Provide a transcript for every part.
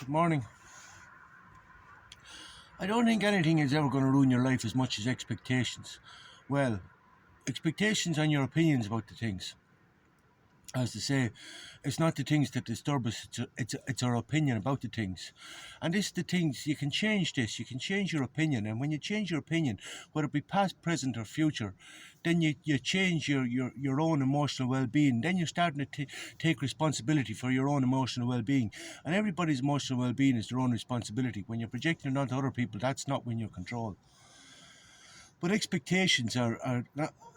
Good morning. I don't think anything is ever going to ruin your life as much as expectations. Well, expectations and your opinions about the things. As to say, it's not the things that disturb us, it's our opinion about the things. And this the things, you can change this, you can change your opinion. And when you change your opinion, whether it be past, present or future, then you change your own emotional well-being. Then you're starting to take responsibility for your own emotional well-being. And everybody's emotional well-being is their own responsibility. When you're projecting it onto other people, that's not when you're control. But expectations are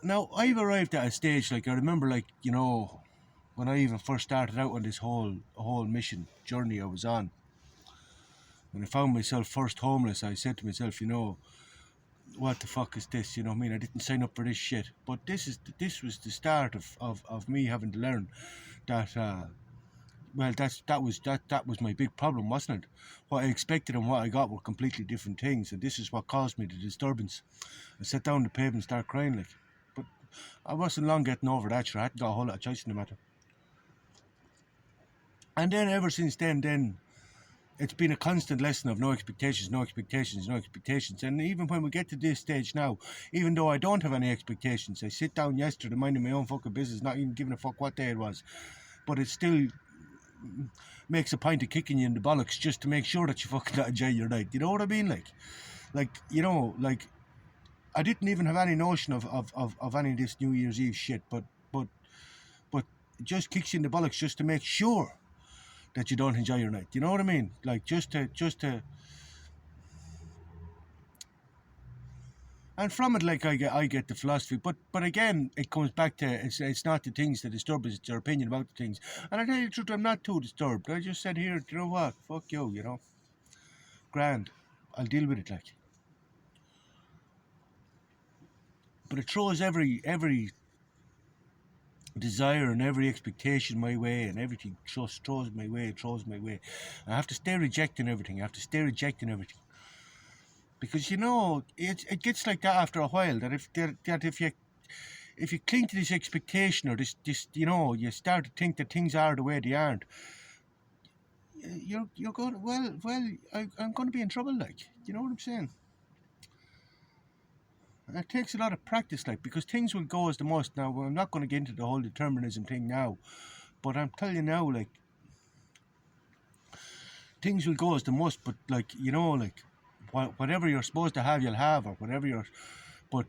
now I've arrived at a stage, like I remember, like, when I even first started out on this whole mission journey I was on, when I found myself first homeless, I said to myself, what the fuck is this? You know what I mean? I didn't sign up for this shit. But this was the start of me having to learn that that was my big problem, wasn't it? What I expected and what I got were completely different things, and this is what caused me the disturbance. I sat down on the pavement and started crying, like. But I wasn't long getting over that, sure. I hadn't got a whole lot of choice in the matter. And then ever since then it's been a constant lesson of no expectations, no expectations, no expectations. And even when we get to this stage now, even though I don't have any expectations, I sit down yesterday minding my own fucking business, not even giving a fuck what day it was, but it still makes a point of kicking you in the bollocks just to make sure that you fucking enjoy your night. You know what I mean? Like I didn't even have any notion of any of this New Year's Eve shit, but it just kicks you in the bollocks just to make sure that you don't enjoy your night. You know what I mean? Like just to and from it, like I get the philosophy, but again, it comes back to it's not the things that disturb us, it's your opinion about the things. And I tell you the truth, I'm not too disturbed. I just said, here, you know what? Fuck you, grand. I'll deal with it, like. But it throws every desire and every expectation my way, and everything just throws my way. I have to stay rejecting everything. Because it gets like that after a while. That if you cling to this expectation, or this you start to think that things are the way they aren't. You're going, I'm going to be in trouble, like. You know what I'm saying? And it takes a lot of practice, like, because things will go as the most. Now, I'm not going to get into the whole determinism thing now, but I'm telling you now, like, things will go as the most. But like, whatever you're supposed to have, you'll have, or whatever you're. But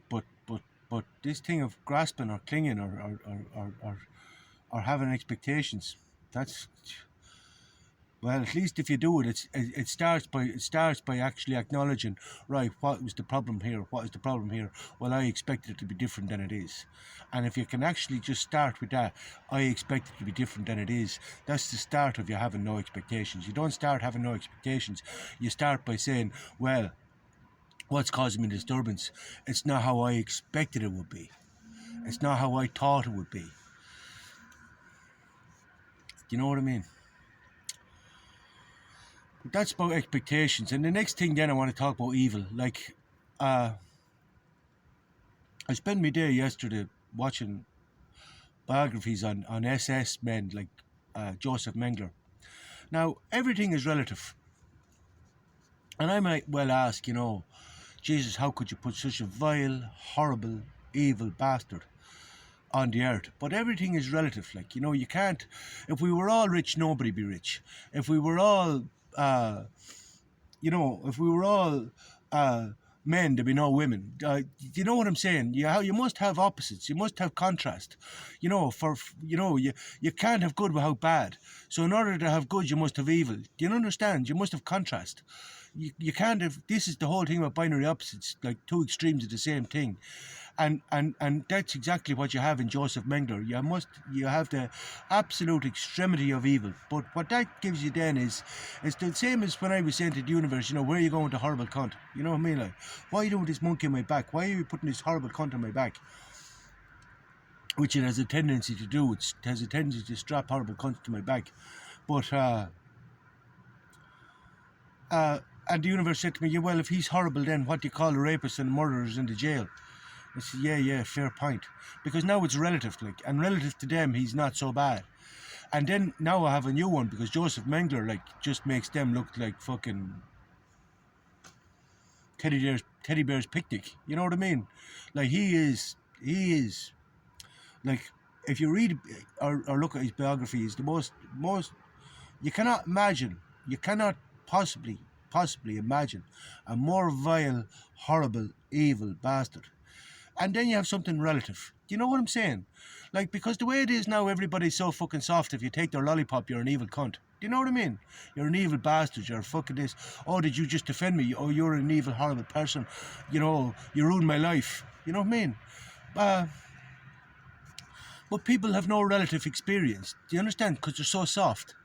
this thing of grasping or clinging or having expectations, that's. Well, at least if you do it, it starts by actually acknowledging, right, what was the problem here? What is the problem here? Well, I expected it to be different than it is. And if you can actually just start with that, I expect it to be different than it is, that's the start of you having no expectations. You don't start having no expectations. You start by saying, well, what's causing me disturbance? It's not how I expected it would be. It's not how I thought it would be. Do you know what I mean? That's about expectations. And the next thing then I want to talk about evil. Like, I spent my day yesterday watching biographies on SS men like Joseph Mengele. Now, everything is relative. And I might well ask, Jesus, how could you put such a vile, horrible, evil bastard on the earth? But everything is relative. Like, you can't. If we were all rich, nobody'd be rich. If we were all if we were all men, there'd be no women. You know what I'm saying? You must have opposites. You must have contrast. You can't have good without bad. So in order to have good, you must have evil. Do you understand? You must have contrast. You can't have. This is the whole thing about binary opposites, like two extremes of the same thing. And that's exactly what you have in Joseph Mengele. You have the absolute extremity of evil. But what that gives you then is the same as when I was saying to the universe, where are you going to horrible cunt? You know what I mean? Like, why are you doing this monkey on my back? Why are you putting this horrible cunt on my back? Which it has a tendency to do. It has a tendency to strap horrible cunts to my back. But and the universe said to me, well, if he's horrible, then what do you call the rapists and murderers in the jail? I said, yeah, fair point. Because now it's relative, like, and relative to them, he's not so bad. And then now I have a new one because Joseph Mengler like just makes them look like fucking teddy bear's picnic. You know what I mean? Like he is like, if you read or look at his biography, he's the most you cannot possibly imagine a more vile, horrible, evil bastard. And then you have something relative. Do you know what I'm saying? Like, because the way it is now, everybody's so fucking soft. If you take their lollipop, you're an evil cunt. Do you know what I mean? You're an evil bastard. You're fucking this. Oh, did you just defend me? Oh, you're an evil, horrible person. You know, you ruined my life. You know what I mean? But people have no relative experience. Do you understand? Because they're so soft.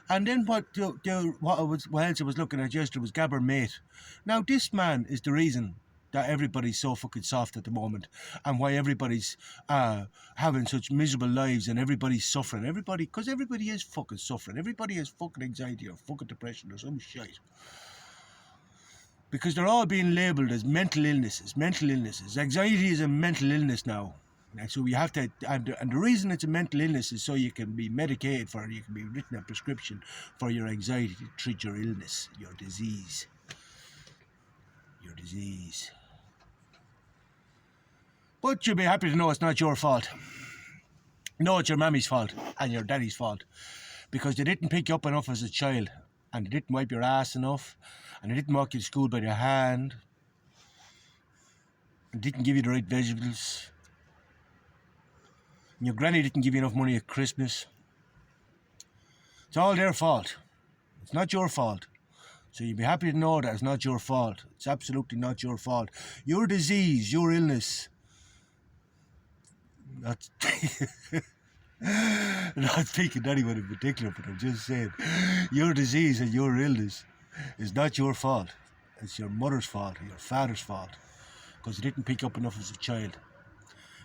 And then what else I was looking at yesterday was Gabber Mate. Now, this man is the reason that everybody's so fucking soft at the moment, and why everybody's having such miserable lives, and everybody's suffering. Because everybody is fucking suffering. Everybody has fucking anxiety or fucking depression or some shit. Because they're all being labelled as mental illnesses. Anxiety is a mental illness now. And so we have to, and the reason it's a mental illness is so you can be medicated for it, you can be written a prescription for your anxiety to treat your illness, your disease. But you'll be happy to know it's not your fault. No, it's your mammy's fault and your daddy's fault. Because they didn't pick you up enough as a child, and they didn't wipe your ass enough, and they didn't walk you to school by their hand, and didn't give you the right vegetables. And your granny didn't give you enough money at Christmas. It's all their fault. It's not your fault. So you'd be happy to know that it's not your fault. It's absolutely not your fault. Your disease, your illness. Not speaking to anyone in particular, but I'm just saying, your disease and your illness is not your fault. It's your mother's fault or your father's fault, because you didn't pick up enough as a child.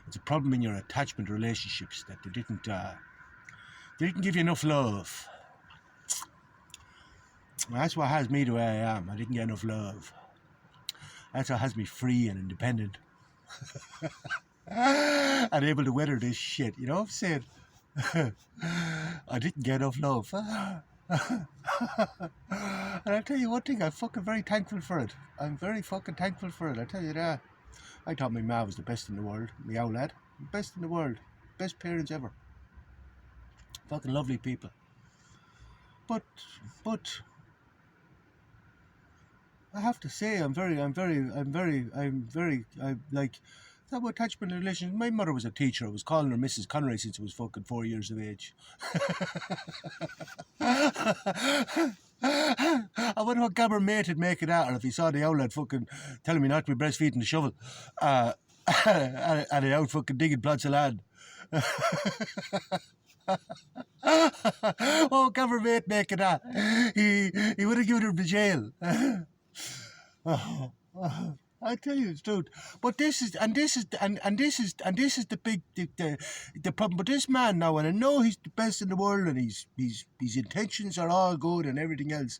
It's a problem in your attachment relationships that they didn't give you enough love. That's what has me the way I am. I didn't get enough love. That's what has me free and independent. And able to weather this shit. You know what I'm saying? I didn't get enough love. And I'll tell you one thing, I'm fucking very thankful for it. I'm very fucking thankful for it, I tell you that. I thought my ma was the best in the world. My old lad. Best in the world. Best parents ever. Fucking lovely people. But I have to say, I'm like, that about attachment relations. My mother was a teacher. I was calling her Mrs. Connery since I was fucking 4 years of age. I wonder what Gabber Mate would make it out, or if he saw the old lad fucking telling me not to be breastfeeding the shovel, and I out fucking digging plots of land. Oh, Gabber Mate make it out. He would have given her the jail. I tell you the truth. But this is the big the problem. But this man now, and I know he's the best in the world, and his intentions are all good and everything else.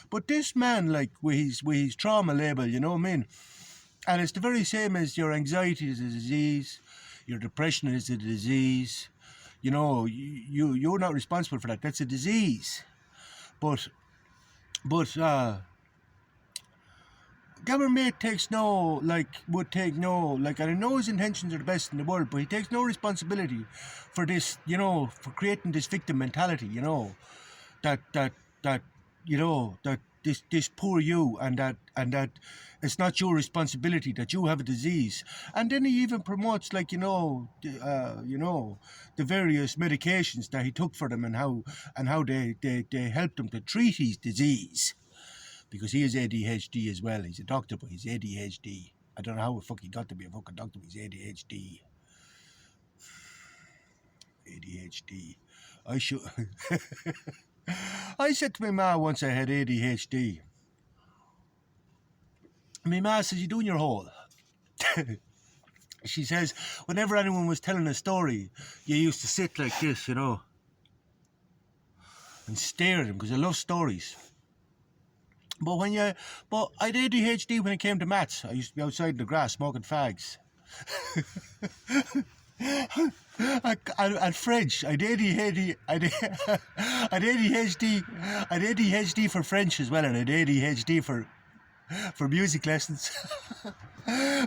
But this man, like with his trauma label, you know what I mean? And it's the very same as your anxiety is a disease, your depression is a disease. You know, you're not responsible for that. That's a disease. But Gabber Mate and I know his intentions are the best in the world, but he takes no responsibility for this, you know, for creating this victim mentality, you know, that this poor you, and that it's not your responsibility that you have a disease. And then he even promotes, like, the various medications that he took for them, and how they helped him to treat his disease. Because he has ADHD as well. He's a doctor, but he's ADHD. I don't know how the fuck he got to be a fucking doctor, but he's ADHD. ADHD. I said to my ma once I had ADHD. My ma says, "You doing your hole?" She says, whenever anyone was telling a story, you used to sit like this, you know, and stare at them, because I love stories. But I had ADHD when it came to maths. I used to be outside in the grass smoking fags. And French. I'd ADHD. I'd ADHD. I'd ADHD for French as well, and I'd ADHD for music lessons.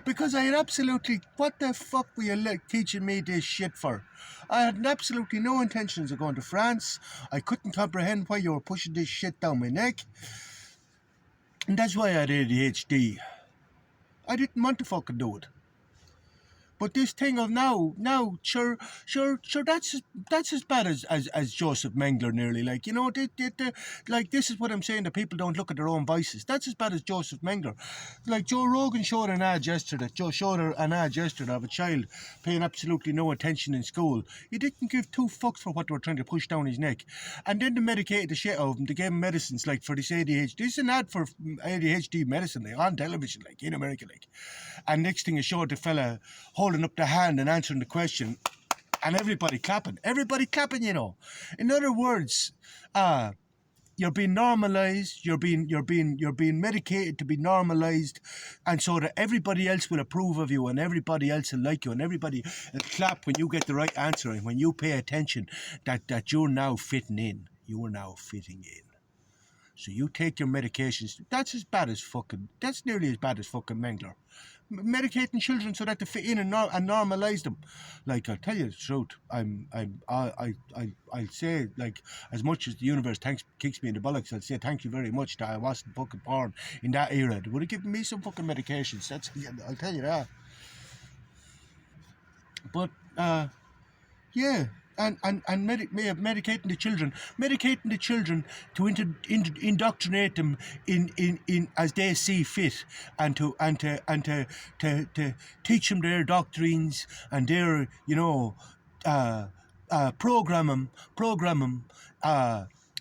Because I had absolutely, what the fuck were you teaching me this shit for? I had absolutely no intentions of going to France. I couldn't comprehend why you were pushing this shit down my neck. And that's why I had ADHD. I didn't want to fucking do it. But this thing of now, sure, that's as bad as Joseph Mengler nearly. Like, you know, like, this is what I'm saying, that people don't look at their own vices. That's as bad as Joseph Mengler. Like, Joe Rogan showed an ad yesterday. Joe showed an ad yesterday of a child paying absolutely no attention in school. He didn't give two fucks for what they were trying to push down his neck. And then they medicated the shit out of him. They gave him medicines, like, for this ADHD. This is an ad for ADHD medicine, like, on television, like, in America, like. And next thing, it showed the fella holding up the hand and answering the question, and everybody clapping, you know. In other words, you're being normalized, you're being medicated to be normalized, and so that everybody else will approve of you, and everybody else will like you, and everybody will clap when you get the right answer, and when you pay attention, that you're now fitting in. You are now fitting in. So you take your medications. That's nearly as bad as fucking Mengler. Medicating children so that they fit in and normalise them. Like, I'll tell you the truth, I'll say, like, as much as the universe kicks me in the bollocks, I'll say thank you very much that I wasn't fucking born in that era. They would have given me some fucking medications. I'll tell you that. But yeah. And medicating the children to indoctrinate them in as they see fit, and to teach them their doctrines and their, you know, program them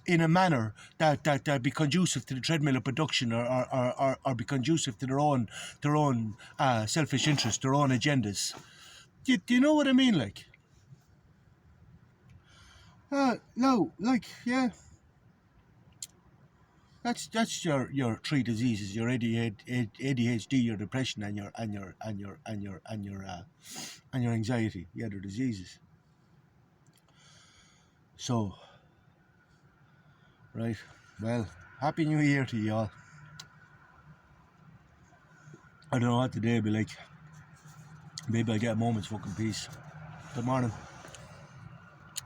in a manner that be conducive to the treadmill of production, or be conducive to their own selfish interests, their own agendas. Do you know what I mean, like? No, like, yeah. That's your three diseases: your ADHD, your depression, and your anxiety. Yeah, they're diseases. So, right. Well, Happy New Year to you all. I don't know what today will be like. Maybe I get a moment's fucking peace. Good morning.